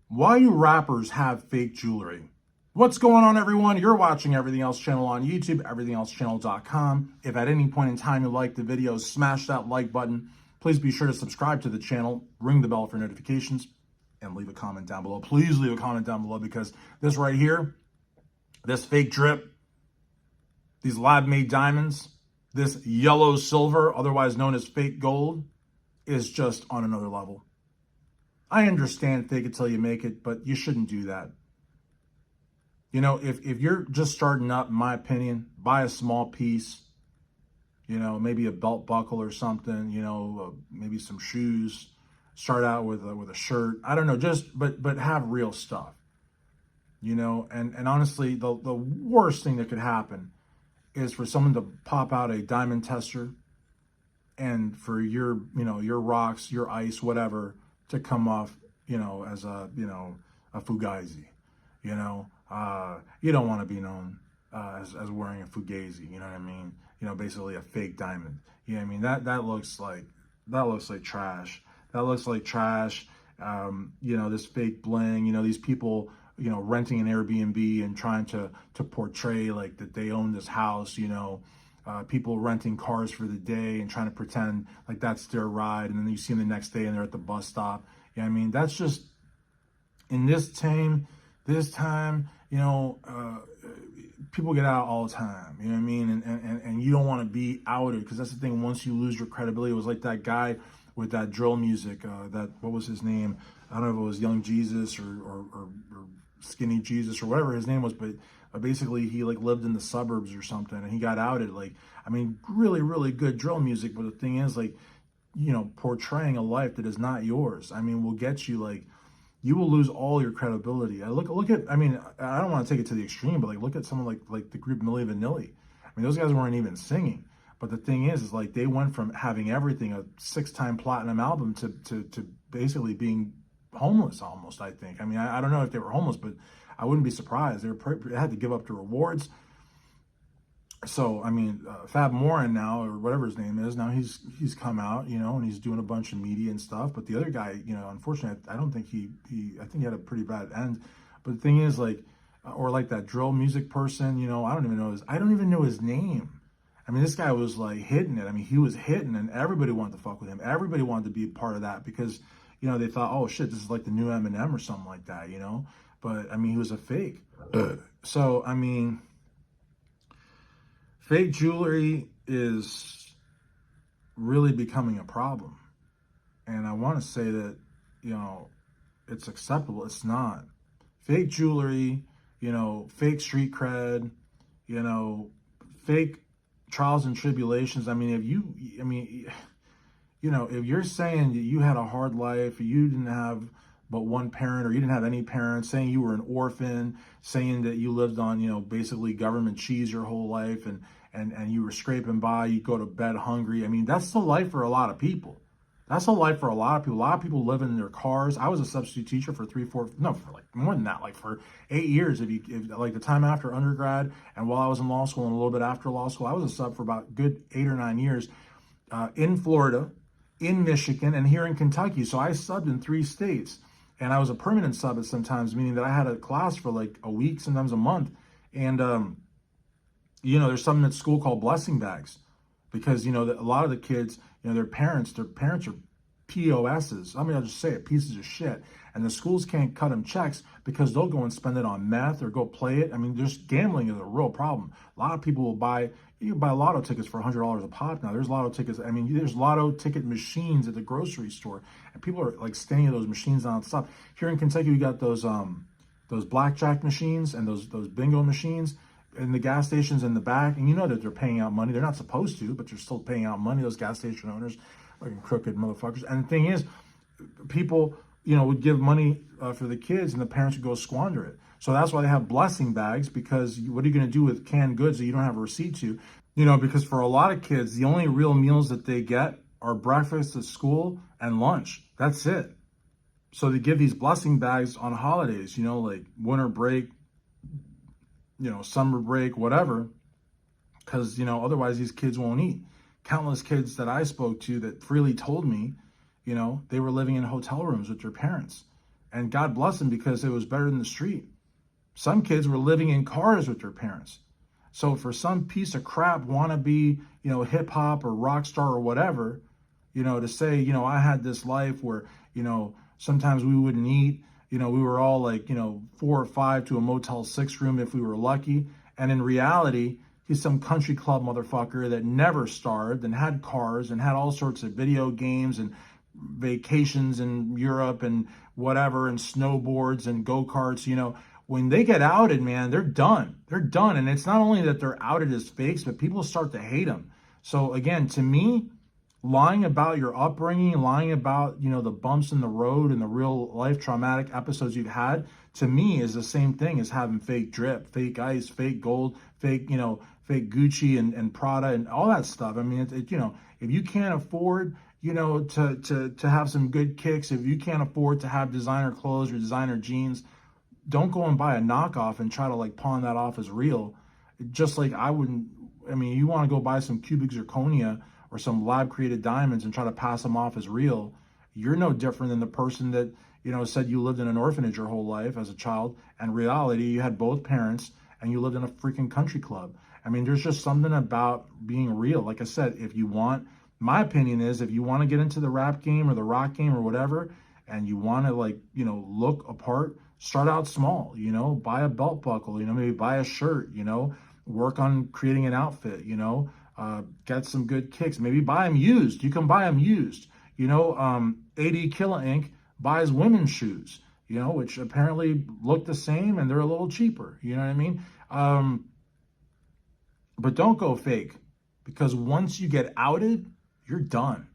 Why do rappers have fake jewelry? What's going on, everyone? You're watching Everything Else Channel on YouTube, everythingelschannel.com. If at any point in time you like the video, smash that like button. Please be sure to subscribe to the channel, ring the bell for notifications, and leave a comment down below. Please leave a comment down below because this right here, this fake drip, these lab-made diamonds, this yellow silver, otherwise known as fake gold, is just on another level. I understand fake it till you make it, but you shouldn't do that. You know, if you're just starting up, in my opinion, buy a small piece, maybe a belt buckle or something, maybe some shoes, start out with a shirt. I don't know, but have real stuff, and honestly, the worst thing that could happen is for someone to pop out a diamond tester and for your rocks, your ice, whatever, to come off, as a fugazi, you don't want to be known as wearing a fugazi, you know what I mean? Basically a fake diamond. You know what I mean? That looks like trash. That looks like trash. This fake bling, these people, renting an Airbnb and trying to portray like that they own this house, people renting cars for the day and trying to pretend like that's their ride. And then you see them the next day and they're at the bus stop. You know what I mean? That's just, in this time, people get out all the time, you know what I mean? And you don't want to be outed, because that's the thing. Once you lose your credibility, it was like that guy with that drill music, what was his name? I don't know if it was Young Jesus or Skinny Jesus or whatever his name was, but basically he like lived in the suburbs or something, and he got outed. Like, I mean, really, really good drill music, but the thing is, like, portraying a life that is not yours, I mean, will get you, like, you will lose all your credibility. I look at, I mean, I don't want to take it to the extreme, but like, look at someone like the group Milli Vanilli. I mean, those guys weren't even singing. But the thing is like, they went from having everything, a 6-time platinum album, to basically being homeless almost, I think. I mean, I don't know if they were homeless, but I wouldn't be surprised. They had to give up the rewards. So, I mean, Fab Morin now, or whatever his name is, now he's come out, and he's doing a bunch of media and stuff. But the other guy, unfortunately, I don't think I think he had a pretty bad end. But the thing is, like, or like that drill music person, I don't even know his name. I mean, this guy was like hitting it. I mean, he was hitting, and everybody wanted to fuck with him. Everybody wanted to be a part of that because, they thought, oh shit, this is like the new Eminem or something like that, But I mean, he was a fake. So, I mean, fake jewelry is really becoming a problem. And I want to say that, it's acceptable. It's not. Fake jewelry, fake street cred, fake trials and tribulations. I mean, if you're saying that you had a hard life, you didn't have but one parent, or you didn't have any parents, saying you were an orphan, saying that you lived on, basically government cheese your whole life, and you were scraping by, you go to bed hungry. I mean, that's the life for a lot of people. That's the life for a lot of people. A lot of people live in their cars. I was a substitute teacher for for like more than that, like for 8 years. If like the time after undergrad and while I was in law school and a little bit after law school, I was a sub for about good 8 or 9 years in Florida, in Michigan, and here in Kentucky. So I subbed in 3 states. And I was a permanent sub at sometimes, meaning that I had a class for like a week, sometimes a month. And, there's something at school called blessing bags, because, a lot of the kids, their parents are POSs. I mean, I'll just say it, pieces of shit. And the schools can't cut them checks because they'll go and spend it on meth or go play it. I mean, just gambling is a real problem. A lot of people will you can buy lotto tickets for $100 a pop now. There's lotto tickets. I mean, there's lotto ticket machines at the grocery store, and people are like staying at those machines nonstop. Here in Kentucky, we got those blackjack machines and those bingo machines in the gas stations in the back, and that they're paying out money. They're not supposed to, but they're still paying out money. Those gas station owners, like crooked motherfuckers. And the thing is, people, would give money for the kids, and the parents would go squander it. So that's why they have blessing bags, because what are you going to do with canned goods that you don't have a receipt to? Because for a lot of kids, the only real meals that they get are breakfast at school and lunch. That's it. So they give these blessing bags on holidays, like winter break, summer break, whatever, because, otherwise these kids won't eat. Countless kids that I spoke to that freely told me, they were living in hotel rooms with their parents, And God bless them because it was better than the street. Some kids were living in cars with their parents. So for some piece of crap wannabe, hip hop or rock star or whatever, to say, I had this life where, sometimes we wouldn't eat, we were all like, 4 or 5 to a Motel 6 room if we were lucky. And in reality, he's some country club motherfucker that never starved and had cars and had all sorts of video games and vacations in Europe and whatever and snowboards and go-karts. When they get outed, man, they're done. They're done. And it's not only that they're outed as fakes, but people start to hate them. So again, to me, lying about your upbringing, lying about, the bumps in the road and the real life traumatic episodes you've had, to me is the same thing as having fake drip, fake ice, fake gold, fake, fake Gucci and Prada and all that stuff. I mean, if you can't afford, to have some good kicks, if you can't afford to have designer clothes or designer jeans, don't go and buy a knockoff and try to like pawn that off as real. Just like you want to go buy some cubic zirconia or some lab created diamonds and try to pass them off as real. You're no different than the person that, said you lived in an orphanage your whole life as a child. And reality, you had both parents and you lived in a freaking country club. I mean, there's just something about being real. Like I said, my opinion is if you want to get into the rap game or the rock game or whatever, and you want to look apart, start out small, buy a belt buckle, maybe buy a shirt, work on creating an outfit, get some good kicks, maybe buy them used. You can buy them used, AD Killa Inc. buys women's shoes, which apparently look the same and they're a little cheaper, you know what I mean? But don't go fake, because once you get outed, you're done.